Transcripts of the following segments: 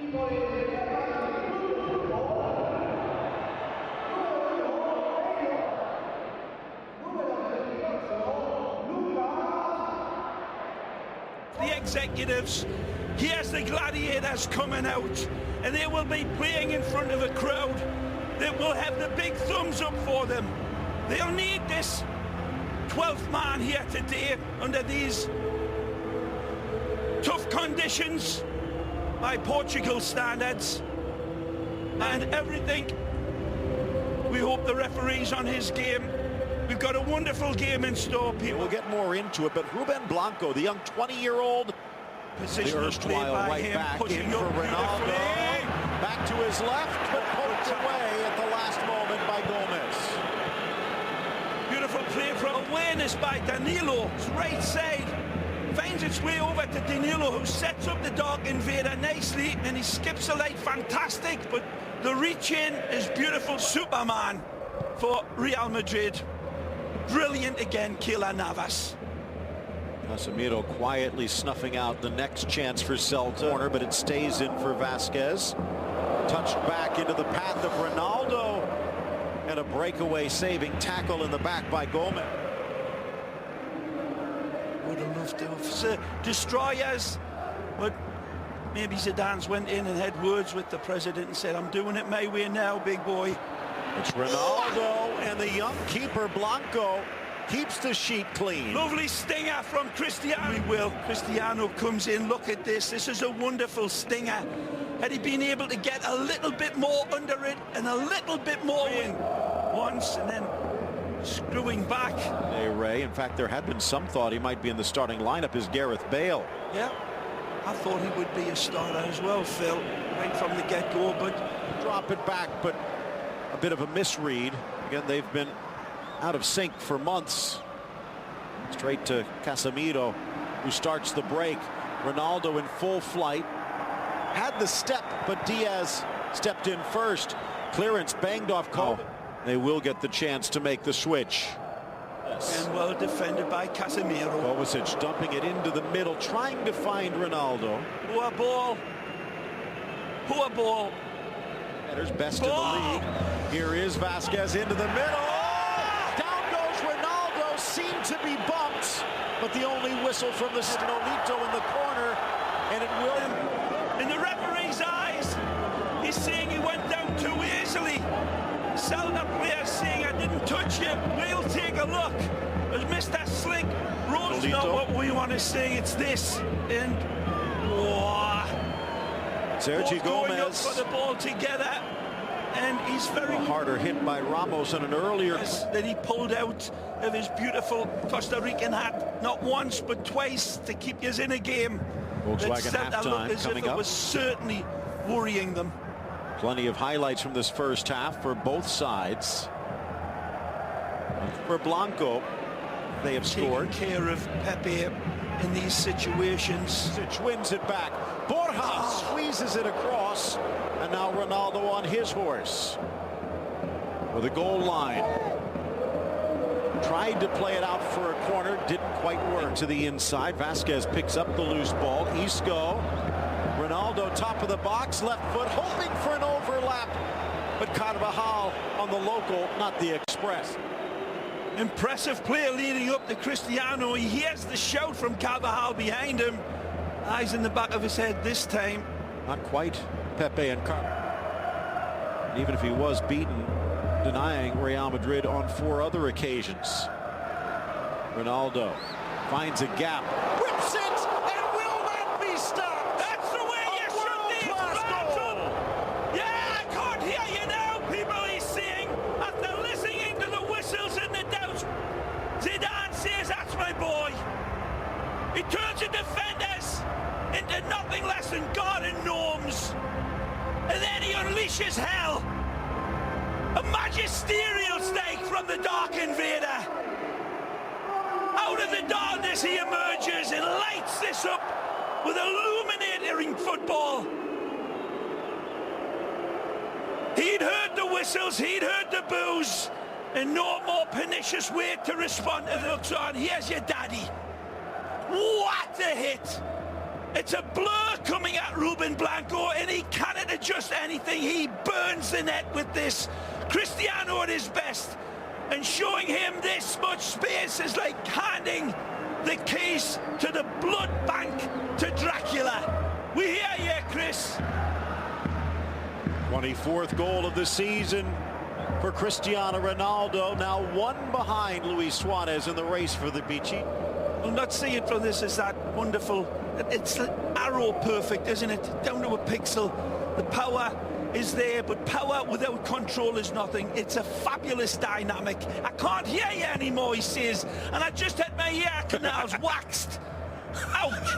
The executives, here's the gladiators coming out, and they will be playing in front of a crowd that will have the big thumbs up for them. They'll need this 12th man here today under these tough conditions by Portugal standards, and everything. We hope the referee's on his game. We've got a wonderful game in store, people. We'll get more into it, but Ruben Blanco, the young 20-year-old, position the of play erstwhile by right him, back pushing in for up Ronaldo. beautifully. Back to his left, but poked away at the last moment by Gomez. Beautiful play from awareness by Danilo. His right side finds its way over to Danilo, who sets up the Dark Invader nicely, and he skips a light, fantastic, but the reach in is beautiful. Superman for Real Madrid. Brilliant again, Keylor Navas. Casemiro quietly snuffing out the next chance for Celta, but it stays in for Vasquez. Touched back into the path of Ronaldo, and a breakaway saving tackle in the back by Gomez. Would have loved to have destroyers, but maybe Zidane's went in and had words with the president and said, I'm doing it my way now, big boy. It's Ronaldo, and the young keeper Blanco keeps the sheet clean. Lovely stinger from Cristiano. We will. Cristiano comes in. Look at this. This is a wonderful stinger. Had he been able to get a little bit more under it and a little bit more in once and then screwing back. Hey, Ray. In fact, there had been some thought he might be in the starting lineup as Gareth Bale. Yeah, I thought he would be a starter as well, Phil, right from the get-go, but drop it back, but a bit of a misread. Again, they've been out of sync for months. Straight to Casemiro, who starts the break. Ronaldo in full flight. Had the step, but Diaz stepped in first. Clearance banged off Cole. They will get the chance to make the switch. Yes. And well defended by Casemiro. Kovacic dumping it into the middle, trying to find Ronaldo. Poor ball. Poor ball. Headers best in the league. Here is Vasquez into the middle. Down goes Ronaldo. Seemed to be bumped, but the only whistle from the Nolito in the corner, and it will. In the referee's eyes, he's saying he went down too easily. Celta player saying, I didn't touch you. We'll take a look. As Mr. Slick Rose not what we want to see. It's this. And Sergio Gomez for the ball together, and he's very harder hit by Ramos on an earlier that he pulled out of his beautiful Costa Rican hat, not once but twice, to keep us in a game. Volkswagen halftime as coming if it up. was certainly worrying them. Plenty of highlights from this first half for both sides. For Blanco, they have scored. Taking care of Pepe in these situations. It wins it back. Borja squeezes it across, and now Ronaldo on his horse with a goal line. Tried to play it out for a corner, didn't quite work. To the inside, Vasquez picks up the loose ball. Isco, Ronaldo top of the box, left foot, hoping for an overlap, but Carvajal on the local, not the express. Impressive play leading up to Cristiano. He hears the shout from Carvajal behind him. Eyes in the back of his head this time. Not quite Pepe and And even if he was beaten, denying Real Madrid on 4 other occasions. Ronaldo finds a gap, whips it, and will not be stopped. That's the way you shoot these battles. Yeah, I can't hear you now, people. He's saying, after listening to the whistles and the doubts, Zidane says, that's my boy. He turns the defenders into nothing less than garden gnomes. And then he unleashes hell. A magisterial stake from the Dark Invader. Out of the darkness he emerges and lights this up with illuminating football. He'd heard the whistles, he'd heard the boos, and no more pernicious way to respond to the looks on. Here's your daddy. What a hit! It's a blur coming at Ruben Blanco, and he cannot adjust anything. He burns the net with this. Cristiano at his best, and showing him this much space is like handing the keys to the blood bank to Dracula. We hear you, Chris. 24th goal of the season for Cristiano Ronaldo, now one behind Luis Suarez in the race for the Pichi. We'll not see it from this as that wonderful, it's arrow perfect, isn't it? Down to a pixel. The power is there, but power without control is nothing. It's a fabulous dynamic. I can't hear you anymore, he says, and I just had my ear canals waxed. Ouch.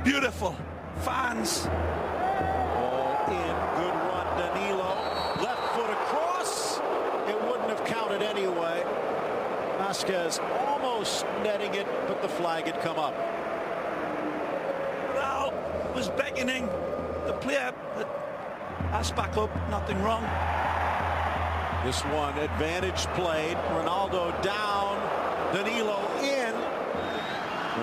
Beautiful. Fans. All in. Good run, Danilo. Left foot across. It wouldn't have counted anyway. Vasquez almost netting it, but the flag had come up. Raul was beckoning the player. Ass back up, nothing wrong. This one, advantage played. Ronaldo down. Danilo in.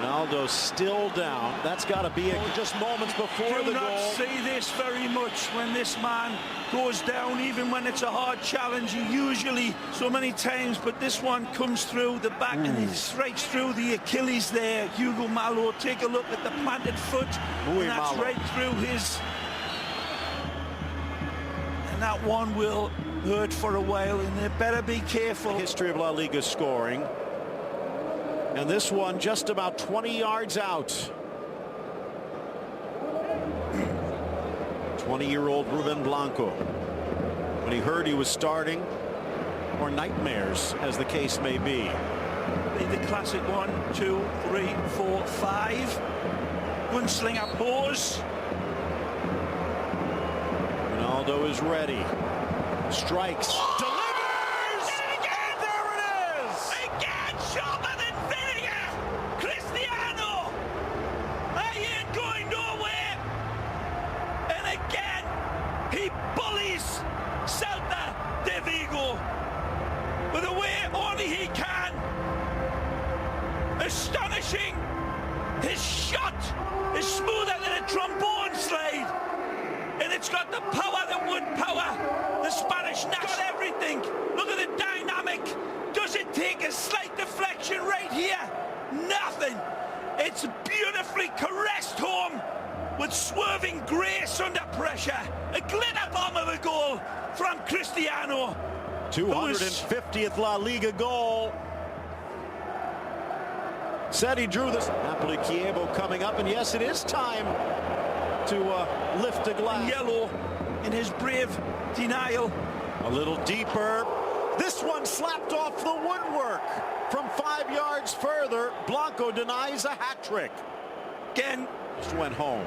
Ronaldo still down. That's got to be just moments before the goal. Do not see this very much when this man goes down, even when it's a hard challenge. He usually, so many times, but this one comes through the back and he strikes through the Achilles there. Hugo Malo, take a look at the planted foot. And that's Malo. right through his... And that one will hurt for a while, and they better be careful. History of La Liga scoring. And this one just about 20 yards out. 20-year-old Ruben Blanco, when he heard he was starting, or nightmares, as the case may be. The classic 1, 2, 3, 4, 5. Gunslinger pose. Ronaldo is ready. Strikes. Delivers! And again! There it is! Again, sharper than vinegar! Cristiano! I ain't going nowhere! And again, he bullies Celta de Vigo with a way only he can. Astonishing! His shot is smoother than a trombone slide. And it's got the power that would power the Spanish national. Got everything. Look at the dynamic. Does it take a slight deflection right here? Nothing. It's beautifully caressed home with swerving grace under pressure. A glitter bomb of a goal from Cristiano. 250th La Liga goal. Said he drew this. Napoli Chievo coming up, and yes, it is time to lift a glass. Yellow in his brave denial. A little deeper. This one slapped off the woodwork from 5 yards further. Blanco denies a hat trick. Again. Just went home.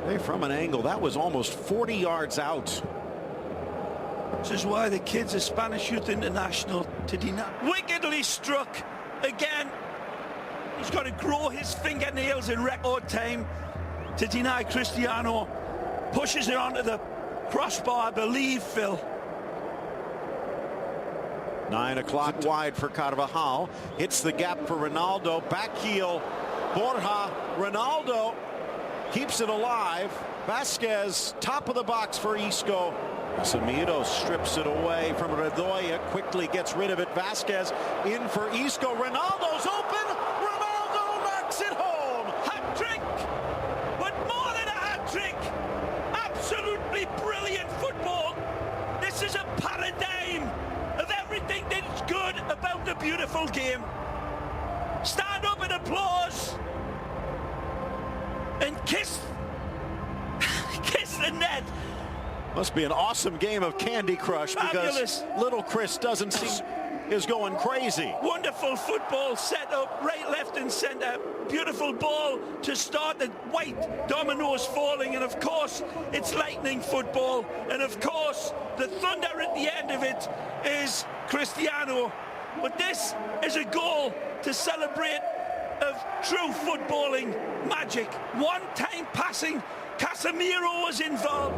Hey, from an angle, that was almost 40 yards out. This is why the kids at Spanish Youth International to deny. Wickedly struck again. He's got to grow his fingernails in record time to deny Cristiano. Pushes it onto the crossbar, I believe, Phil. 9 o'clock wide for Carvajal. Hits the gap for Ronaldo. Back heel. Borja. Ronaldo keeps it alive. Vasquez, top of the box for Isco. Casemiro strips it away from Redoya. Quickly gets rid of it. Vasquez in for Isco. Ronaldo's open. Ronaldo knocks it home. Hat trick, but more than a hat trick. Absolutely brilliant football. This is a paradigm of everything that's good about the beautiful game. Stand up and applause and kiss the net. Must be an awesome game of Candy Crush. Fabulous. Because little Chris doesn't seem is going crazy. Wonderful football set up right, left and centre. Beautiful ball to start, the white dominoes falling, and of course it's lightning football, and of course the thunder at the end of it is Cristiano. But this is a goal to celebrate of true footballing magic. One-time passing, Casemiro was involved.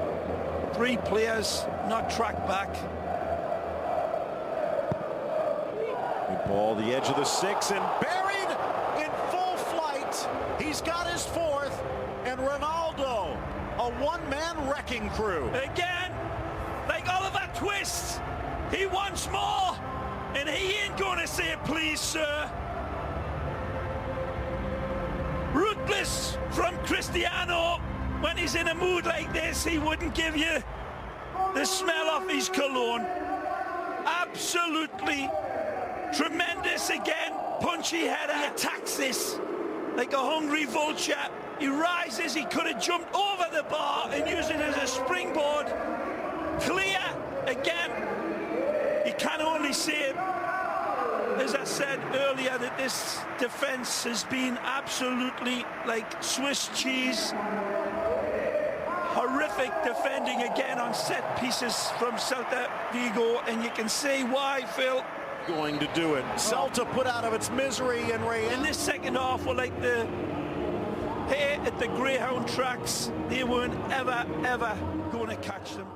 3 players not tracked back. Ball, the edge of the 6, and buried in full flight. He's got his 4th, and Ronaldo, a one-man wrecking crew. Again, like Oliver Twist, he wants more, and he ain't gonna say please, sir. Ruthless from Cristiano. When he's in a mood like this, he wouldn't give you the smell of his cologne. Absolutely tremendous again. Punchy header. He attacks this like a hungry vulture. He rises. He could have jumped over the bar and used it as a springboard. Clear again. You can only say, as I said earlier, that this defence has been absolutely like Swiss cheese. Horrific defending again on set pieces from Celta Vigo, and you can see why, Phil. Going to do it. Celta put out of its misery, and in this second half were like the hare at the Greyhound tracks. They weren't ever going to catch them.